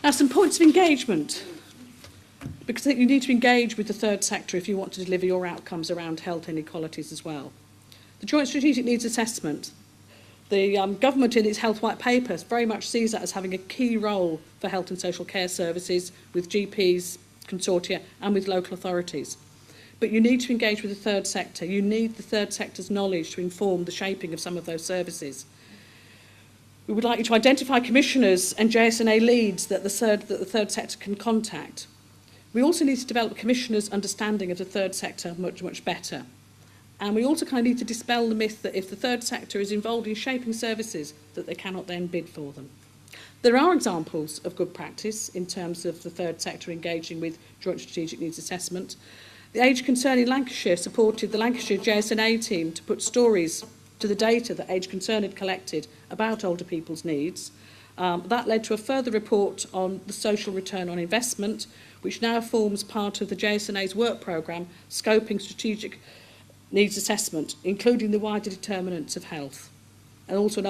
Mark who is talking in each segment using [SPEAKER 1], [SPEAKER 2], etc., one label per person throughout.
[SPEAKER 1] Now, some points of engagement, because I think you need to engage with the third sector if you want to deliver your outcomes around health inequalities as well. The Joint Strategic Needs Assessment. The government in its Health White Paper very much sees that as having a key role for health and social care services with GPs, consortia and with local authorities. But you need to engage with the third sector. You need the third sector's knowledge to inform the shaping of some of those services. We would like you to identify commissioners and JSNA leads that the third sector can contact. We also need to develop commissioners' understanding of the third sector much, much better. And we also kind of need to dispel the myth that if the third sector is involved in shaping services, that they cannot then bid for them. There are examples of good practice in terms of the third sector engaging with Joint Strategic Needs Assessment. The Age Concern in Lancashire supported the Lancashire JSNA team to put stories to the data that Age Concern had collected about older people's needs. That led to a further report on the social return on investment, which now forms part of the JSNA's work programme, scoping strategic needs assessment, including the wider determinants of health. And also an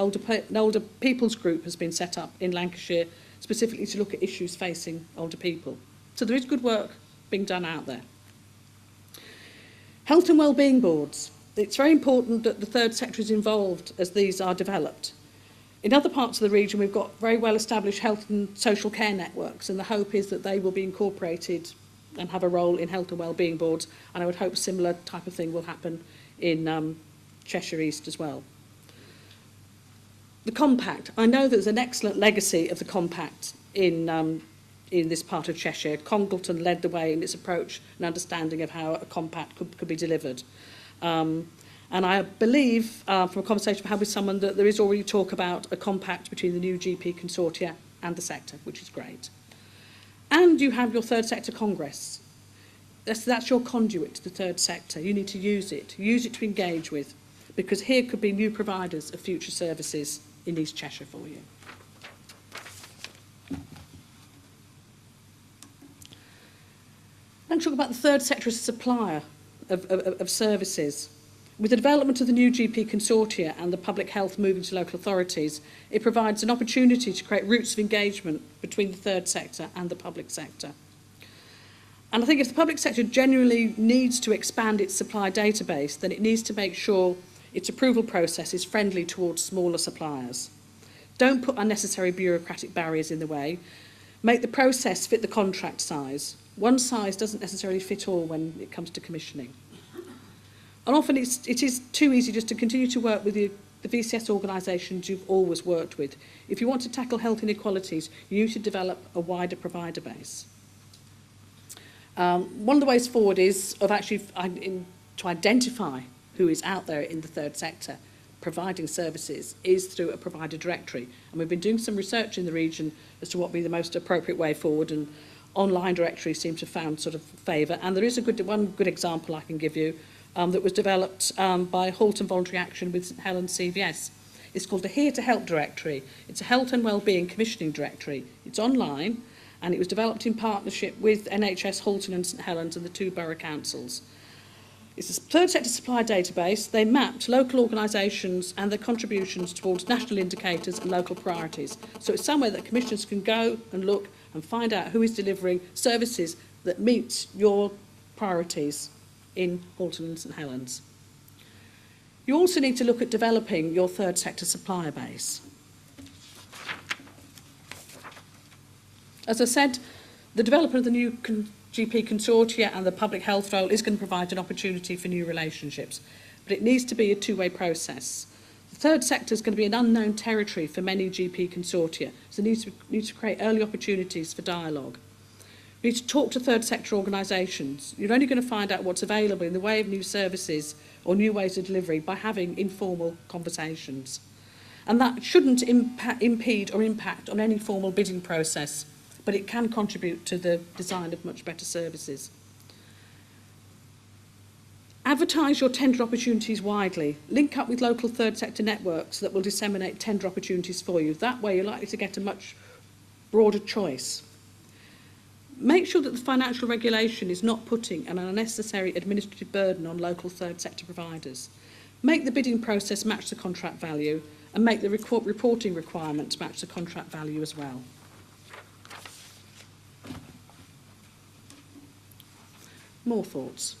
[SPEAKER 1] older people's group has been set up in Lancashire specifically to look at issues facing older people. So there is good work being done out there. Health and wellbeing boards. It's very important that the third sector is involved as these are developed. In other parts of the region, we've got very well-established health and social care networks, and the hope is that they will be incorporated and have a role in health and wellbeing boards, and I would hope a similar type of thing will happen in Cheshire East as well. The Compact. I know there's an excellent legacy of the Compact in this part of Cheshire. Congleton led the way in its approach and understanding of how a Compact could be delivered. And I believe, from a conversation I've had with someone, that there is already talk about a compact between the new GP consortia and the sector, which is great. And you have your third sector congress. That's your conduit to the third sector. You need to use it to engage with, because here could be new providers of future services in East Cheshire for you. Let's talk about the third sector as a supplier of services. With the development of the new GP consortia and the public health moving to local authorities, it provides an opportunity to create routes of engagement between the third sector and the public sector. And I think if the public sector genuinely needs to expand its supply database, then it needs to make sure its approval process is friendly towards smaller suppliers. Don't put unnecessary bureaucratic barriers in the way. Make the process fit the contract size. One size doesn't necessarily fit all when it comes to commissioning. And often it is too easy just to continue to work with the VCS organisations you've always worked with. If you want to tackle health inequalities, you need to develop a wider provider base. One of the ways forward is to identify who is out there in the third sector providing services is through a provider directory. And we've been doing some research in the region as to what would be the most appropriate way forward, and online directories seem to have found sort of favour. And there is one good example I can give you that was developed by Halton Voluntary Action with St Helens CVS. It's called the Here to Help directory. It's a health and wellbeing commissioning directory. It's online, and it was developed in partnership with NHS Halton and St Helens and the two borough councils. It's a third sector supply database. They mapped local organisations and their contributions towards national indicators and local priorities. So it's somewhere that commissioners can go and look and find out who is delivering services that meet your priorities in Halton and St Helens. You also need to look at developing your third sector supplier base. As I said, the development of the new GP consortia and the public health role is going to provide an opportunity for new relationships, but it needs to be a two-way process. The third sector is going to be an unknown territory for many GP consortia, so need to create early opportunities for dialogue. We need to talk to third sector organisations. You're only going to find out what's available in the way of new services or new ways of delivery by having informal conversations. And that shouldn't impede or impact on any formal bidding process, but it can contribute to the design of much better services. Advertise your tender opportunities widely. Link up with local third sector networks that will disseminate tender opportunities for you. That way you're likely to get a much broader choice. Make sure that the financial regulation is not putting an unnecessary administrative burden on local third sector providers. Make the bidding process match the contract value, and make the reporting requirements match the contract value as well. More thoughts.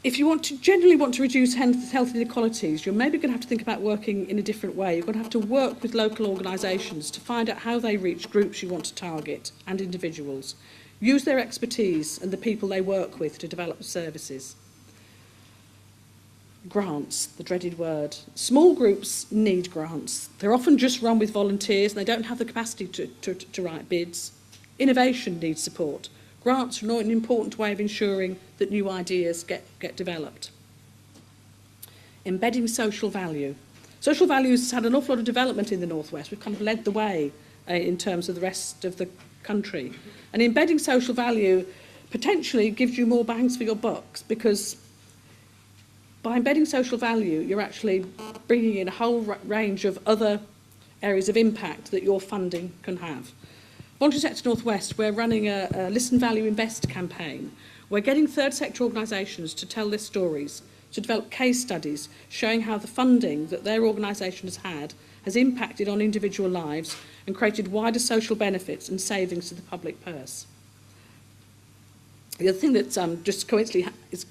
[SPEAKER 1] If you generally want to reduce health inequalities, you're maybe going to have to think about working in a different way. You're going to have to work with local organisations to find out how they reach groups you want to target and individuals. Use their expertise and the people they work with to develop the services. Grants, the dreaded word. Small groups need grants. They're often just run with volunteers and they don't have the capacity to write bids. Innovation needs support. Grants are an important way of ensuring that new ideas get developed. Embedding social value. Social values has had an awful lot of development in the North West. We've kind of led the way in terms of the rest of the country. And embedding social value potentially gives you more bangs for your bucks, because by embedding social value, you're actually bringing in a whole range of other areas of impact that your funding can have. Voluntary Sector North West, we're running a Listen, Value, Invest campaign. We're getting third sector organisations to tell their stories, to develop case studies showing how the funding that their organisation has had has impacted on individual lives and created wider social benefits and savings to the public purse. The other thing that just coincidentally is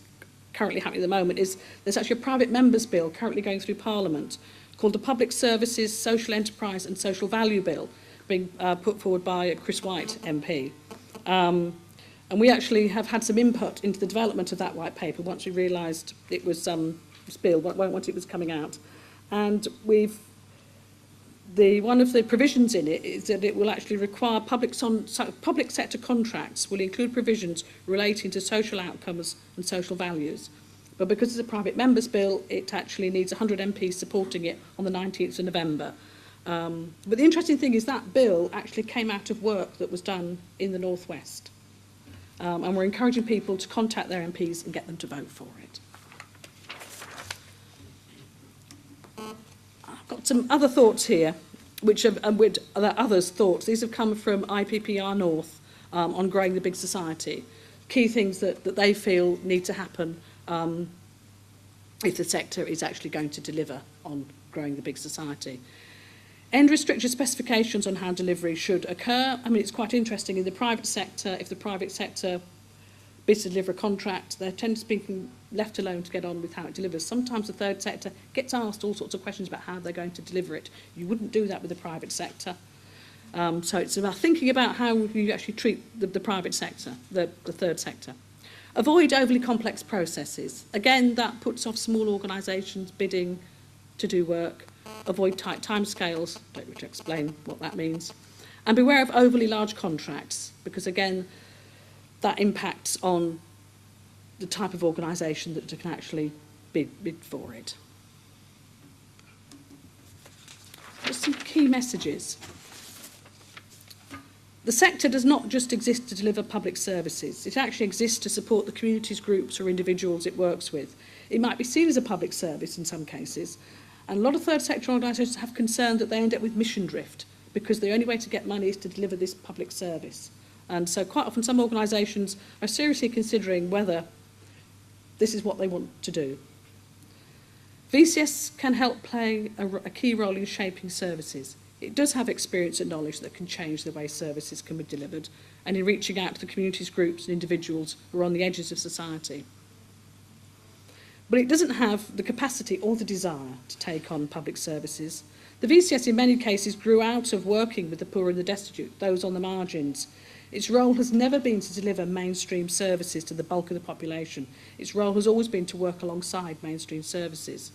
[SPEAKER 1] currently happening at the moment is there's actually a private members' bill currently going through Parliament called the Public Services, Social Enterprise and Social Value Bill, being put forward by Chris White MP. And we actually have had some input into the development of that white paper once we realised it was bill, once it was coming out. And one of the provisions in it is that it will actually require public sector contracts will include provisions relating to social outcomes and social values. But because it's a private members' bill, it actually needs 100 MPs supporting it on the 19th of November. But the interesting thing is that bill actually came out of work that was done in the North West. And we're encouraging people to contact their MPs and get them to vote for it. I've got some other thoughts here, which are others' thoughts. These have come from IPPR North on growing the big society. Key things that they feel need to happen if the sector is actually going to deliver on growing the big society. End restricted specifications on how delivery should occur. I mean, it's quite interesting in the private sector. If the private sector bids to deliver a contract, they tend to be left alone to get on with how it delivers. Sometimes the third sector gets asked all sorts of questions about how they're going to deliver it. You wouldn't do that with the private sector. So it's about thinking about how you actually treat the private sector, the third sector. Avoid overly complex processes. Again, that puts off small organisations bidding to do work. Avoid tight timescales, don't need to explain what that means. And beware of overly large contracts, because again, that impacts on the type of organisation that can actually bid for it. Just some key messages. The sector does not just exist to deliver public services. It actually exists to support the communities, groups or individuals it works with. It might be seen as a public service in some cases, and a lot of third sector organisations have concern that they end up with mission drift because the only way to get money is to deliver this public service. And so quite often some organisations are seriously considering whether this is what they want to do. VCS can help play a key role in shaping services. It does have experience and knowledge that can change the way services can be delivered and in reaching out to the communities, groups and individuals who are on the edges of society. But it doesn't have the capacity or the desire to take on public services. The VCS in many cases grew out of working with the poor and the destitute, those on the margins. Its role has never been to deliver mainstream services to the bulk of the population. Its role has always been to work alongside mainstream services.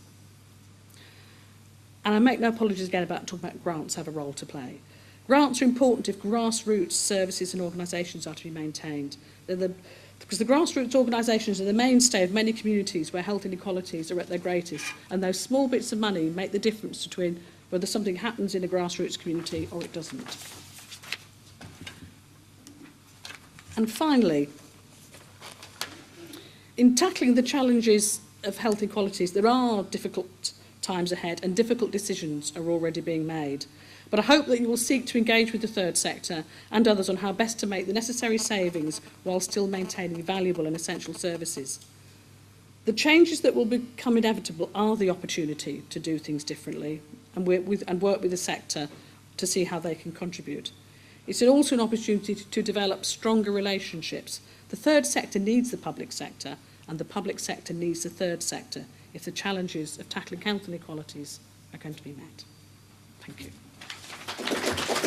[SPEAKER 1] And I make no apologies again about talking about grants have a role to play. Grants are important if grassroots services and organisations are to be maintained. Because the grassroots organisations are the mainstay of many communities where health inequalities are at their greatest, and those small bits of money make the difference between whether something happens in a grassroots community or it doesn't. And finally, in tackling the challenges of health inequalities, there are difficult times ahead and difficult decisions are already being made. But I hope that you will seek to engage with the third sector and others on how best to make the necessary savings while still maintaining valuable and essential services. The changes that will become inevitable are the opportunity to do things differently and work with the sector to see how they can contribute. It's also an opportunity to develop stronger relationships. The third sector needs the public sector, and the public sector needs the third sector if the challenges of tackling health inequalities are going to be met. Thank you.